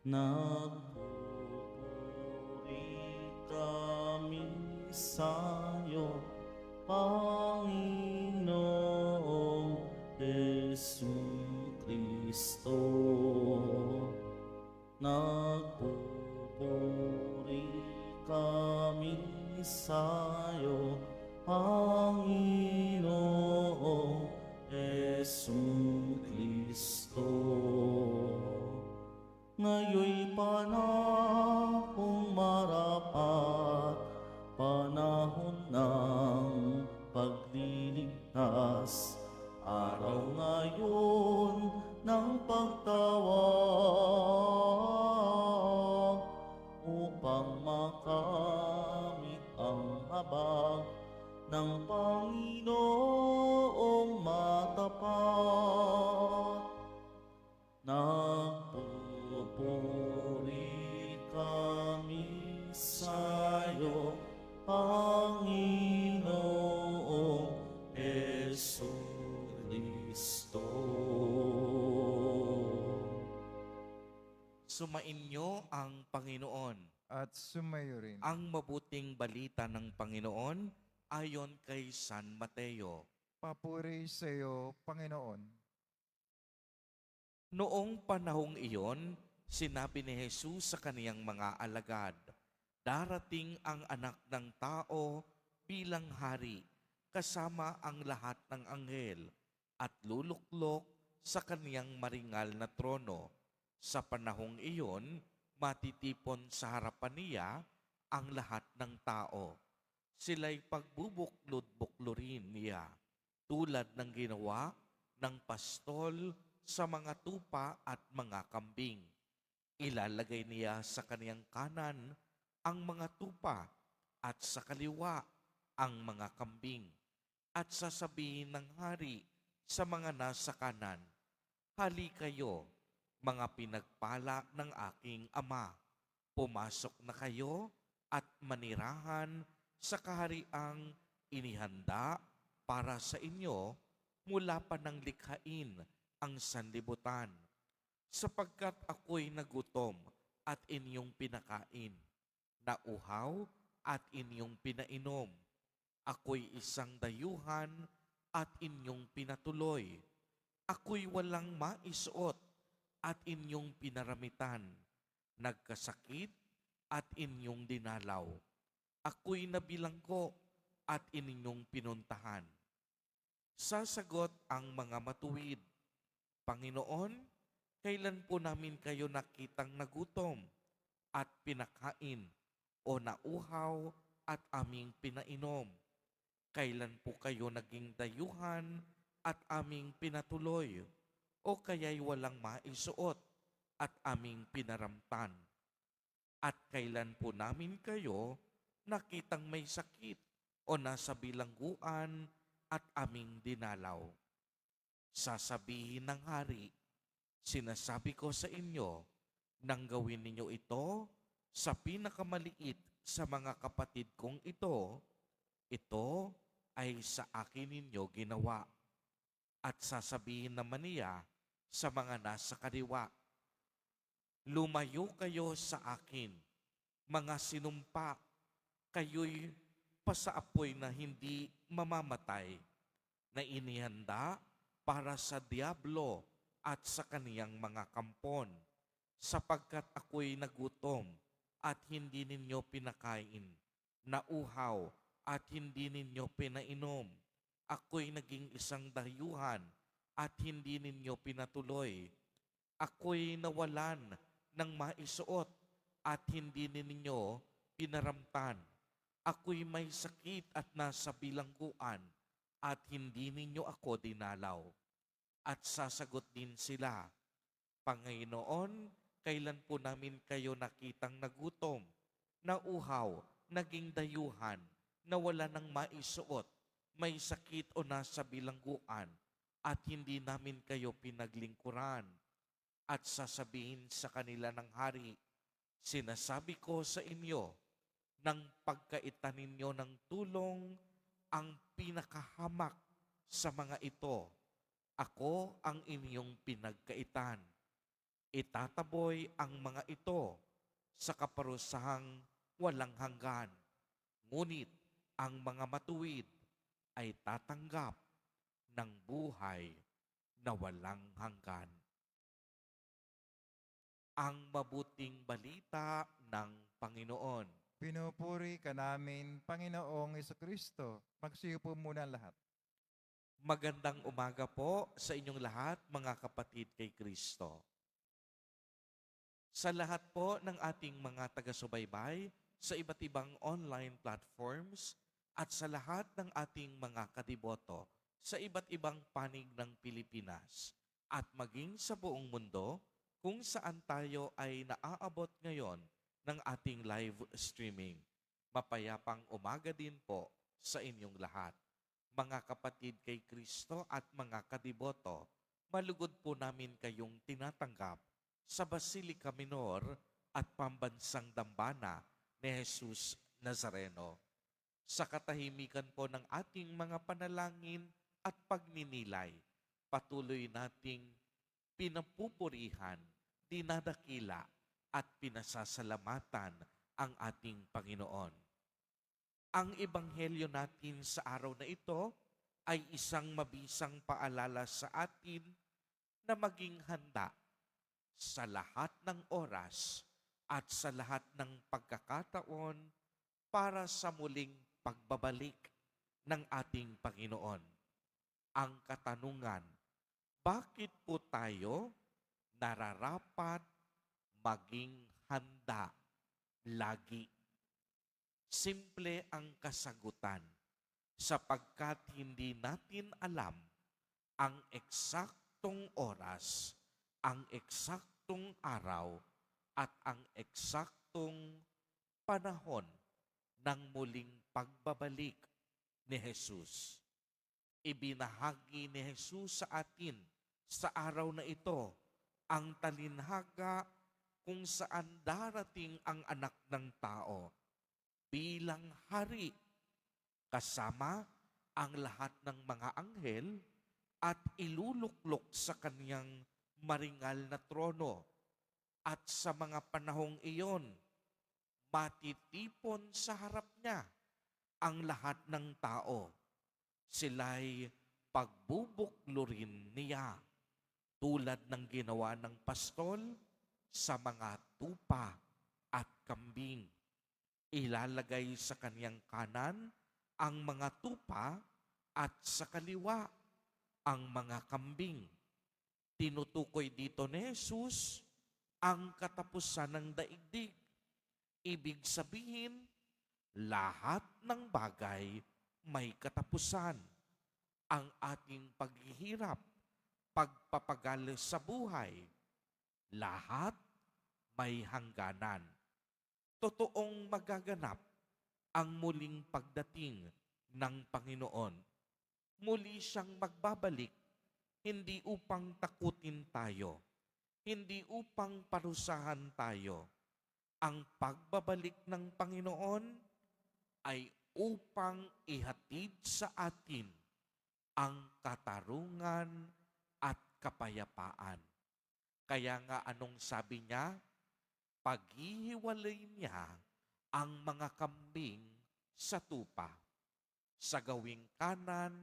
Nagpupuri kami sa'yo, Panginoong Jesucristo. Nagpupuri kami sa'yo, Panginoong Jesucristo. Ngayon'y panahong marapat, panahon ng pagliligtas, araw ngayon ng pagtawag, upang makamit ang habag ng Panginoong matapat. Nagpupuri kami sa'yo, Panginoong Jesucristo. Sumainyo ang Panginoon. At sumayo rin. Ang mabuting balita ng Panginoon ayon kay San Mateo. Papuri sa iyo, Panginoon. Noong panahong iyon, sinabi ni Jesus sa kaniyang mga alagad, darating ang anak ng tao bilang hari, kasama ang lahat ng anghel, at luluklok sa kaniyang maringal na trono. Sa panahong iyon, matitipon sa harapan niya ang lahat ng tao. Sila'y pagbubuklod-buklurin niya, tulad ng ginawa ng pastol sa mga tupa at mga kambing. Ilalagay niya sa kaniyang kanan ang mga tupa at sa kaliwa ang mga kambing. At sasabihin ng hari sa mga nasa kanan, hali kayo, mga pinagpala ng aking Ama. Pumasok na kayo at manirahan sa kahariang inihanda para sa inyo mula pa ng likhain ang sanlibutan, sapagkat ako'y nagutom at inyong pinakain, nauhaw at inyong pinainom. Ako'y isang dayuhan at inyong pinatuloy. Ako'y walang maisuot at inyong pinaramitan. Nagkasakit at inyong dinalaw. Ako'y nabilanggo at inyong pinuntahan. Sasagot ang mga matuwid, Panginoon, kailan po namin kayo nakitang nagutom at pinakain o nauhaw at aming pinainom? Kailan po kayo naging dayuhan at aming pinatuloy o kaya'y walang maisuot at aming pinaramtan? At kailan po namin kayo nakitang may sakit o nasa bilangguan at aming dinalaw? Sasabihin ng hari, sinasabi ko sa inyo, nang gawin ninyo ito sa pinakamaliit sa mga kapatid kong ito ay sa akin ninyo ginawa. At sasabihin naman niya sa mga nasa kaliwa, lumayo kayo sa akin, mga sinumpa, kayo'y pasaapoy na hindi mamamatay, na inihanda para sa diablo at sa kaniyang mga kampon, sapagkat ako'y nagutom at hindi ninyo pinakain, nauhaw at hindi ninyo pinainom. Ako'y naging isang dayuhan at hindi ninyo pinatuloy. Ako'y nawalan ng maisuot at hindi ninyo pinaramtan. Ako'y may sakit at nasa bilangguan at hindi ninyo ako dinalaw. At sasagot din sila, Panginoon, kailan po namin kayo nakitang nagutom, nauhaw, naging dayuhan, na wala ng maisuot, may sakit o nasa bilangguan, at hindi namin kayo pinaglingkuran? At sasabihin sa kanila ng hari, sinasabi ko sa inyo, nang pagkaitan ninyo ng tulong ang pinakahamak sa mga ito, ako ang inyong pinagkaitan. Itataboy ang mga ito sa kaparusahang walang hanggan. Ngunit ang mga matuwid ay tatanggap ng buhay na walang hanggan. Ang mabuting balita ng Panginoon. Pinupuri ka namin, Panginoong Kristo. Magsiyo po muna ang lahat. Magandang umaga po sa inyong lahat, mga kapatid kay Kristo. Sa lahat po ng ating mga taga-subaybay sa iba't ibang online platforms at sa lahat ng ating mga kadiboto sa iba't ibang panig ng Pilipinas at maging sa buong mundo kung saan tayo ay naaabot ngayon ng ating live streaming. Mapayapang umaga din po sa inyong lahat. Mga kapatid kay Kristo at mga kadiboto, malugod po namin kayong tinatanggap sa Basilica Minor at Pambansang Dambana ni Jesus Nazareno. Sa katahimikan po ng ating mga panalangin at pagninilay, patuloy nating pinapupurihan, dinadakila at pinasasalamatan ang ating Panginoon. Ang ebanghelyo natin sa araw na ito ay isang mabisang paalala sa atin na maging handa sa lahat ng oras at sa lahat ng pagkakataon para sa muling pagbabalik ng ating Panginoon. Ang katanungan, bakit po tayo nararapat maging handa lagi? Simple ang kasagutan, sapagkat hindi natin alam ang eksaktong oras, ang eksaktong araw, at ang eksaktong panahon ng muling pagbabalik ni Jesus. Ibinahagi ni Jesus sa atin sa araw na ito ang talinhaga kung saan darating ang anak ng tao bilang hari kasama ang lahat ng mga anghel at iluluklok sa kaniyang maringal na trono. At sa mga panahong iyon, matitipon sa harap niya ang lahat ng tao. Sila'y pagbubuklurin niya tulad ng ginawa ng pastol sa mga tupa at kambing. Ilalagay sa kaniyang kanan ang mga tupa at sa kaliwa ang mga kambing. Tinutukoy dito ni Jesus ang katapusan ng daigdig. Ibig sabihin, lahat ng bagay may katapusan. Ang ating paghihirap, pagpapagal sa buhay, lahat may hangganan. Totoong magaganap ang muling pagdating ng Panginoon. Muli siyang magbabalik, hindi upang takutin tayo, hindi upang parusahan tayo. Ang pagbabalik ng Panginoon ay upang ihatid sa atin ang katarungan at kapayapaan. Kaya nga anong sabi niya? Paghihiwalay niya ang mga kambing sa tupa. Sa gawing kanan,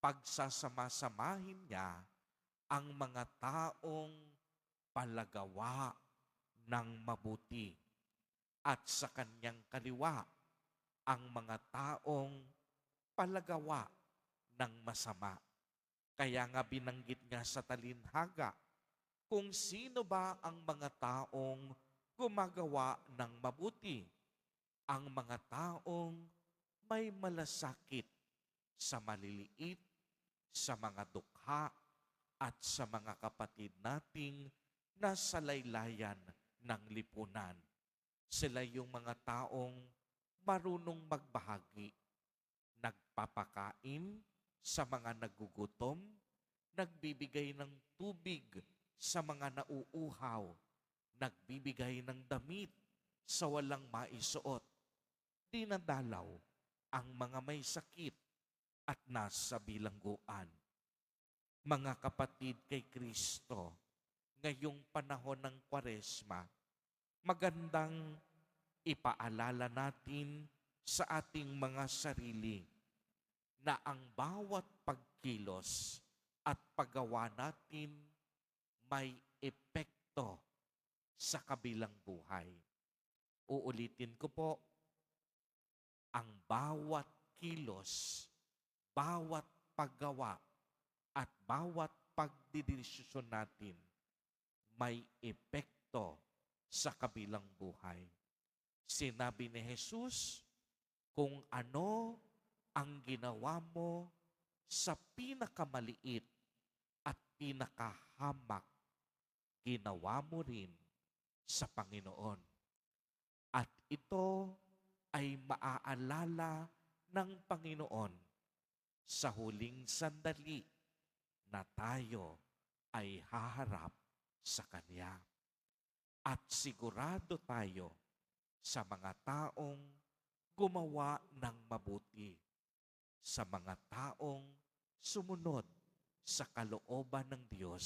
pagsasama-samahin niya ang mga taong palagawa ng mabuti. At sa kanyang kaliwa, ang mga taong palagawa ng masama. Kaya nga binanggit nga sa talinhaga, kung sino ba ang mga taong gumagawa ng mabuti, ang mga taong may malasakit sa maliliit, sa mga dukha, at sa mga kapatid nating nasa laylayan ng lipunan. Sila yung mga taong marunong magbahagi, nagpapakain sa mga nagugutom, nagbibigay ng tubig sa mga nauuhaw, nagbibigay ng damit sa walang maisuot, dinadalaw ang mga may sakit at nasa bilangguan. Mga kapatid kay Kristo, ngayong panahon ng Kwaresma, magandang ipaalala natin sa ating mga sarili na ang bawat pagkilos at paggawa natin may epekto sa kabilang buhay. Uulitin ko po, ang bawat kilos, bawat paggawa, at bawat pagdidesisyon natin may epekto sa kabilang buhay. Sinabi ni Jesus, kung ano ang ginawa mo sa pinakamaliit at pinakahamak, ginawa mo rin sa Panginoon. At ito ay maaalala ng Panginoon sa huling sandali na tayo ay haharap sa Kanya. At sigurado tayo sa mga taong gumawa ng mabuti, sa mga taong sumunod sa kalooban ng Diyos.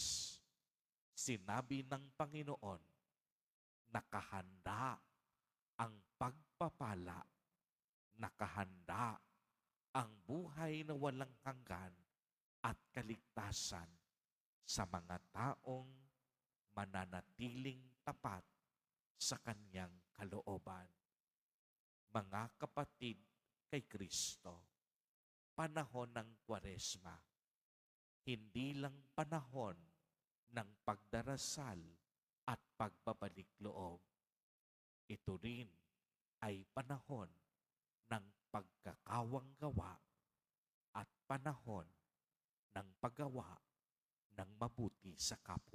Sinabi ng Panginoon, nakahanda ang pagpapala, nakahanda ang buhay na walang hanggan at kaligtasan sa mga taong mananatiling tapat sa Kanyang kalooban. Mga kapatid kay Kristo, panahon ng Kwaresma, hindi lang panahon ng pagdarasal at pagbabalik loob. Ito rin ay panahon ng pagkakawang gawa at panahon ng paggawa ng mabuti sa kapwa.